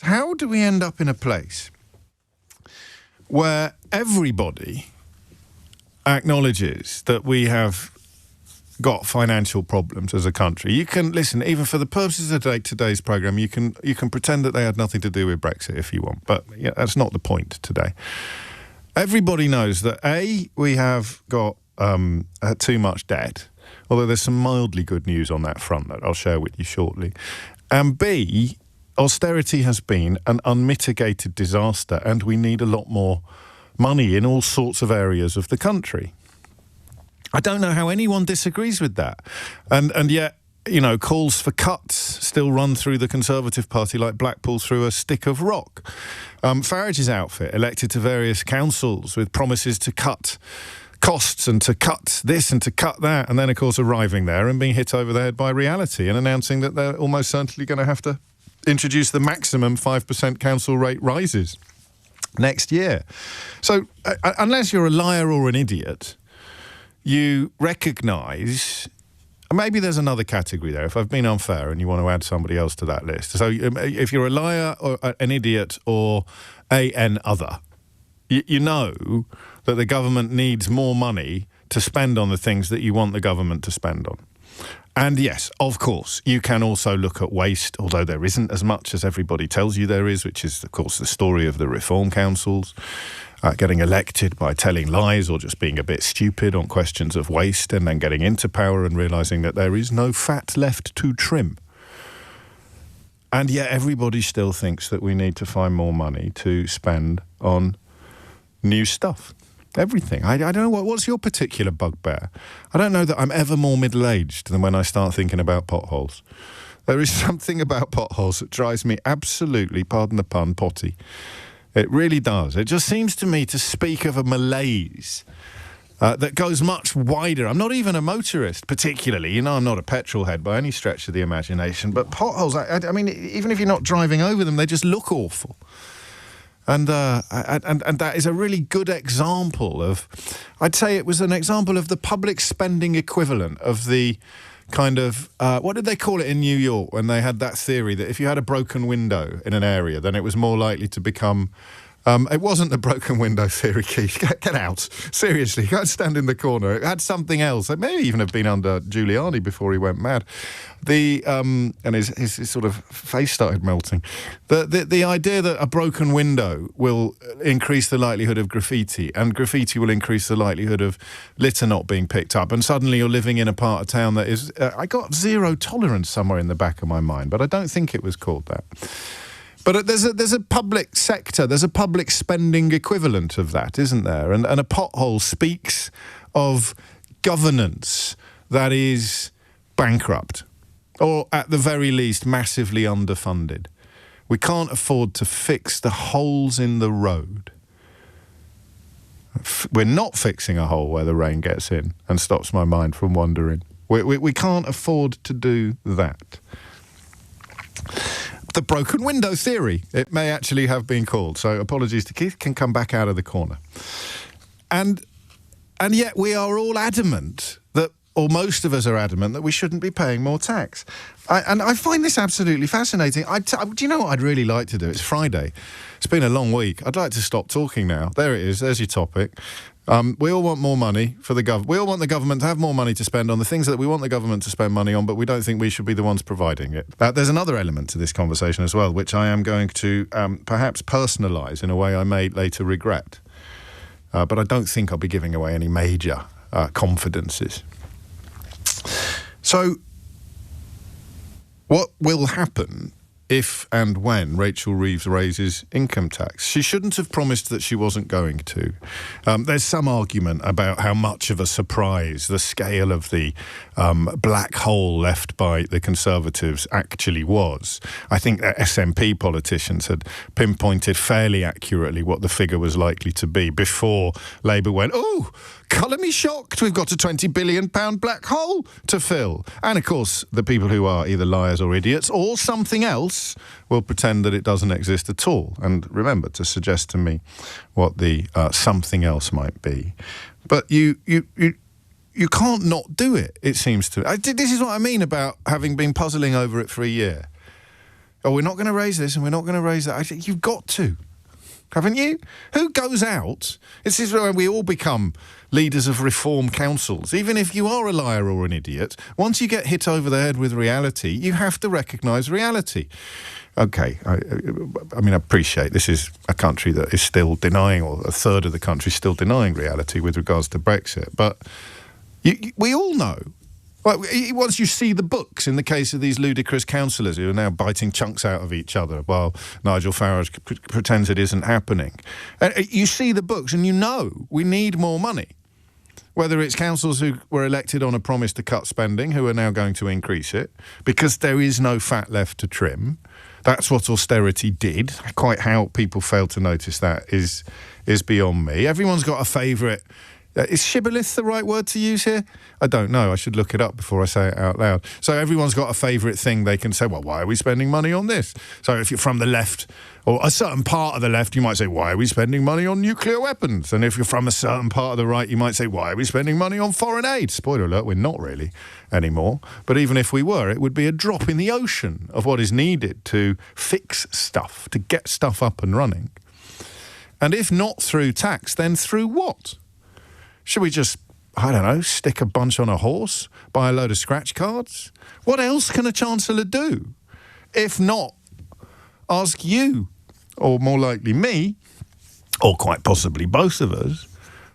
How do we end up in a place where everybody acknowledges that we have got financial problems as a country? You can listen, even for the purposes of today's programme, you can pretend that they had nothing to do with Brexit if you want, but yeah, that's not the point today. Everybody knows that A, we have got too much debt, although there's some mildly good news on that front that I'll share with you shortly. And B, austerity has been an unmitigated disaster, and we need a lot more money in all sorts of areas of the country. I don't know how anyone disagrees with that. And yet, you know, calls for cuts still run through the Conservative Party like Blackpool through a stick of rock. Farage's outfit elected to various councils with promises to cut costs and to cut this and to cut that, and then, of course, arriving there and being hit over the head by reality and announcing that they're almost certainly going to have to introduce the maximum 5% council rate rises next year. So unless you're a liar or an idiot, you recognise, maybe there's another category there, if I've been unfair and you want to add somebody else to that list. So if you're a liar or an idiot or an other, you know that the government needs more money to spend on the things that you want the government to spend on. And yes, of course, you can also look at waste, although there isn't as much as everybody tells you there is, which is, of course, the story of the reform councils, getting elected by telling lies or just being a bit stupid on questions of waste, and then getting into power and realising that there is no fat left to trim. And yet everybody still thinks that we need to find more money to spend on new stuff. Everything. I don't know, what's your particular bugbear? I don't know that I'm ever more middle-aged than when I start thinking about potholes. There is something about potholes that drives me absolutely, pardon the pun, potty. It really does. It just seems to me to speak of a malaise that goes much wider. I'm not even a motorist, particularly. You know, I'm not a petrol head by any stretch of the imagination. But potholes, I mean, even if you're not driving over them, they just look awful. And that is a really good example of, I'd say it was an example of the public spending equivalent of the kind of, what did they call it in New York when they had that theory that if you had a broken window in an area, then it was more likely to become, it wasn't the broken window theory, Keith. Get out. Seriously, go and stand in the corner. It had something else. It may even have been under Giuliani before he went mad. And his sort of face started melting. The idea that a broken window will increase the likelihood of graffiti, and graffiti will increase the likelihood of litter not being picked up, and suddenly you're living in a part of town that is... I got zero tolerance somewhere in the back of my mind, but I don't think it was called that. But there's a public sector, there's a public spending equivalent of that, isn't there? And a pothole speaks of governance that is bankrupt, or at the very least massively underfunded. We can't afford to fix the holes in the road. We're not fixing a hole where the rain gets in and stops my mind from wandering. We can't afford to do that. The broken window theory, it may actually have been called. So apologies to Keith, can come back out of the corner. And yet we are all adamant that, or most of us are adamant, that we shouldn't be paying more tax. And I find this absolutely fascinating. Do you know what I'd really like to do? It's Friday. It's been a long week. I'd like to stop talking now. There it is. There's your topic. We all want more money for the government. We all want the government to have more money to spend on the things that we want the government to spend money on, but we don't think we should be the ones providing it. There's another element to this conversation as well, which I am going to perhaps personalise in a way I may later regret. But I don't think I'll be giving away any major confidences. So, what will happen if and when Rachel Reeves raises income tax? She shouldn't have promised that she wasn't going to. There's some argument about how much of a surprise the scale of the black hole left by the Conservatives actually was. I think that SNP politicians had pinpointed fairly accurately what the figure was likely to be before Labour went, oh, colour me shocked, we've got a £20 billion black hole to fill. And of course, the people who are either liars or idiots or something else will pretend that it doesn't exist at all. And remember to suggest to me what the something else might be. But you can't not do it, it seems to. This is what I mean about having been puzzling over it for a year. oh, we're not going to raise this and we're not going to raise that. I think you've got to, haven't you? Who goes out? This is where we all become leaders of reform councils. Even if you are a liar or an idiot, once you get hit over the head with reality, you have to recognise reality. Okay, I mean, I appreciate this is a country that is still denying, or a third of the country is still denying reality with regards to Brexit. But we all know. Well, once you see the books, in the case of these ludicrous councillors who are now biting chunks out of each other while Nigel Farage pretends it isn't happening, you see the books and you know we need more money. Whether it's councils who were elected on a promise to cut spending, who are now going to increase it, because there is no fat left to trim. That's what austerity did. Quite how people fail to notice that is beyond me. Everyone's got a favourite. Is shibboleth the right word to use here? I don't know. I should look it up before I say it out loud. So everyone's got a favourite thing they can say, well, why are we spending money on this? So if you're from the left, or a certain part of the left, you might say, why are we spending money on nuclear weapons? And if you're from a certain part of the right, you might say, why are we spending money on foreign aid? Spoiler alert, we're not really anymore. But even if we were, it would be a drop in the ocean of what is needed to fix stuff, to get stuff up and running. And if not through tax, then through what? Should we just, I don't know, stick a bunch on a horse, buy a load of scratch cards? What else can a chancellor do? If not, ask you, or more likely me, or quite possibly both of us,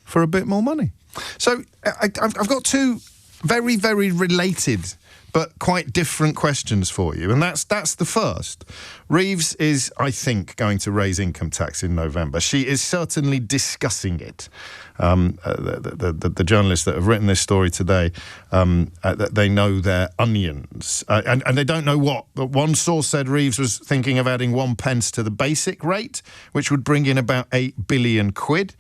for a bit more money. So I've got two very, very related but quite different questions for you, and that's the first. Reeves is, I think, going to raise income tax in November. She is certainly discussing it. The journalists that have written this story today, they know their onions, and they don't know what. But one source said Reeves was thinking of adding 1 pence to the basic rate, which would bring in about 8 billion quid.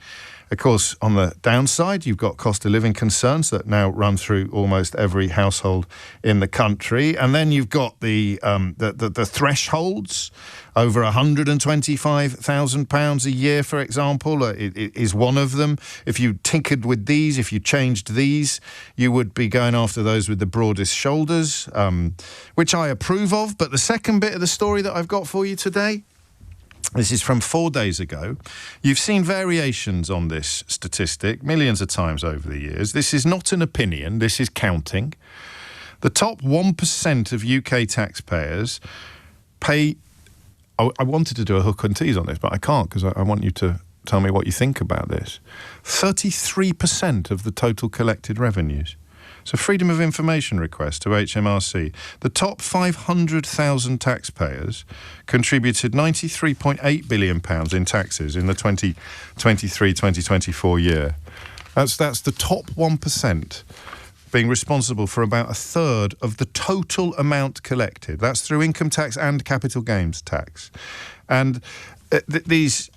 Of course, on the downside, you've got cost of living concerns that now run through almost every household in the country. And then you've got the thresholds. Over £125,000 a year, for example, is one of them. If you tinkered with these, if you changed these, you would be going after those with the broadest shoulders, which I approve of. But the second bit of the story that I've got for you today, this is from 4 days ago. You've seen variations on this statistic millions of times over the years. This is not an opinion. This is counting. The top 1% of UK taxpayers pay... I wanted to do a hook and tease on this, but I can't because I want you to tell me what you think about this. 33% of the total collected revenues. So freedom of information request to HMRC. The top 500,000 taxpayers contributed £93.8 billion in taxes in the 2023-2024 year. That's the top 1% being responsible for about a third of the total amount collected. That's through income tax and capital gains tax. And these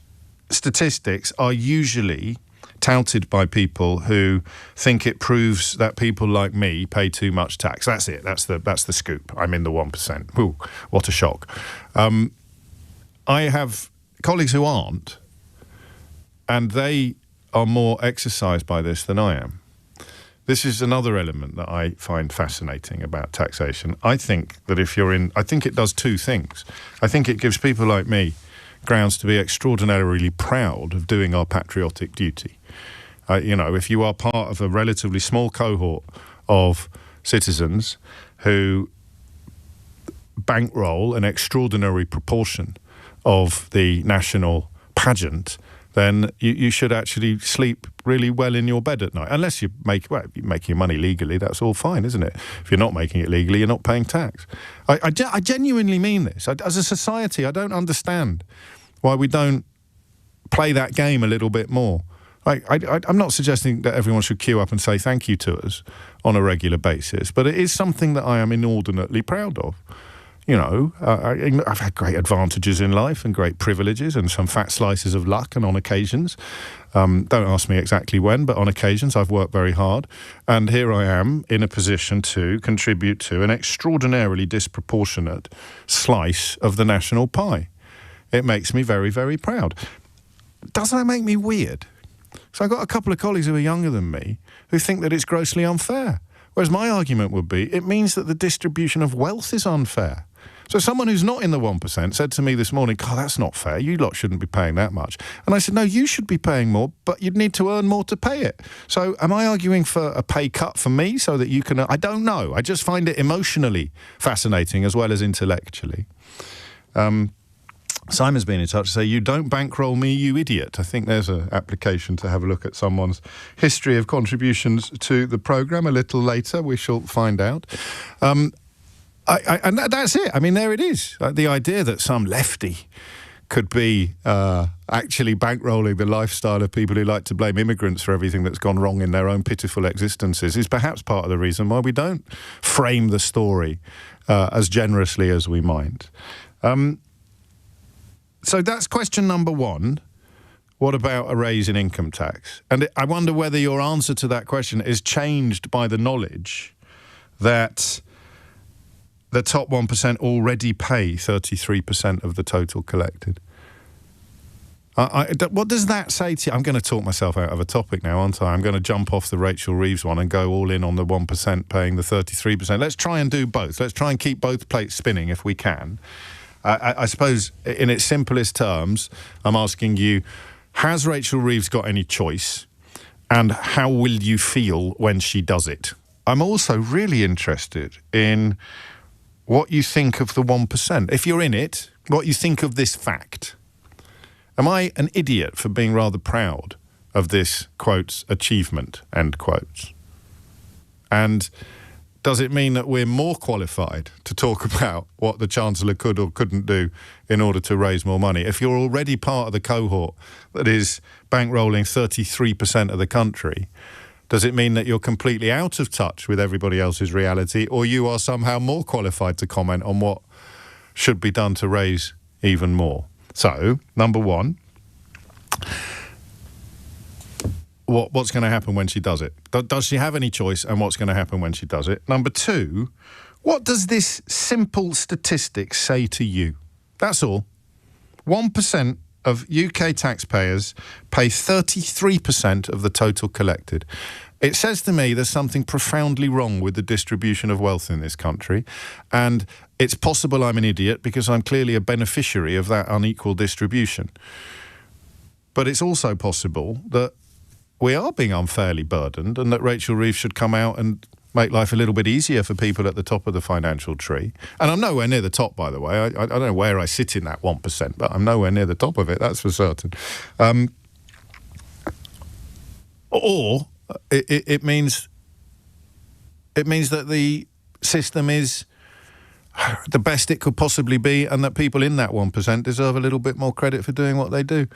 statistics are usually touted by people who think it proves that people like me pay too much tax. That's it. That's the scoop. I'm in the 1%. Ooh, what a shock. I have colleagues who aren't, and they are more exercised by this than I am. This is another element that I find fascinating about taxation. I think that I think it does two things. I think it gives people like me grounds to be extraordinarily proud of doing our patriotic duty. If you are part of a relatively small cohort of citizens who bankroll an extraordinary proportion of the national pageant, then you should actually sleep really well in your bed at night. Unless you're making your money legally, that's all fine, isn't it? If you're not making it legally, you're not paying tax. I genuinely mean this. As a society, I don't understand why we don't play that game a little bit more. I'm not suggesting that everyone should queue up and say thank you to us on a regular basis, but it is something that I am inordinately proud of. I've had great advantages in life and great privileges and some fat slices of luck, and on occasions, don't ask me exactly when, but on occasions I've worked very hard, and here I am in a position to contribute to an extraordinarily disproportionate slice of the national pie. It makes me very, very proud. Doesn't that make me weird? So I've got a couple of colleagues who are younger than me who think that it's grossly unfair. Whereas my argument would be, it means that the distribution of wealth is unfair. So someone who's not in the 1% said to me this morning, "God, that's not fair. You lot shouldn't be paying that much." And I said, "No, you should be paying more, but you'd need to earn more to pay it." So am I arguing for a pay cut for me so that you can... I don't know. I just find it emotionally fascinating as well as intellectually. Simon's been in touch to say, "You don't bankroll me, you idiot." I think there's an application to have a look at someone's history of contributions to the programme a little later. We shall find out. And that's it. I mean, there it is. The idea that some lefty could be actually bankrolling the lifestyle of people who like to blame immigrants for everything that's gone wrong in their own pitiful existences is perhaps part of the reason why we don't frame the story as generously as we might. So that's question number one. What about a raise in income tax? And I wonder whether your answer to that question is changed by the knowledge that the top 1% already pay 33% of the total collected. What does that say to you? I'm going to talk myself out of a topic now, aren't I? I'm going to jump off the Rachel Reeves one and go all in on the 1% paying the 33%. Let's try and do both. Let's try and keep both plates spinning if we can. I suppose in its simplest terms, I'm asking you, has Rachel Reeves got any choice? And how will you feel when she does it? I'm also really interested in what you think of the 1%. If you're in it, what you think of this fact. Am I an idiot for being rather proud of this, quotes, achievement, end quotes? And does it mean that we're more qualified to talk about what the Chancellor could or couldn't do in order to raise more money? If you're already part of the cohort that is bankrolling 33% of the country, does it mean that you're completely out of touch with everybody else's reality, or you are somehow more qualified to comment on what should be done to raise even more? So, number one, what's going to happen when she does it? Does she have any choice, and what's going to happen when she does it? Number two, what does this simple statistic say to you? That's all. 1% of UK taxpayers pay 33% of the total collected. It says to me there's something profoundly wrong with the distribution of wealth in this country, and it's possible I'm an idiot because I'm clearly a beneficiary of that unequal distribution. But it's also possible that we are being unfairly burdened and that Rachel Reeves should come out and make life a little bit easier for people at the top of the financial tree. And I'm nowhere near the top, by the way. I don't know where I sit in that 1%, but I'm nowhere near the top of it, that's for certain. Or it means that the system is the best it could possibly be and that people in that 1% deserve a little bit more credit for doing what they do.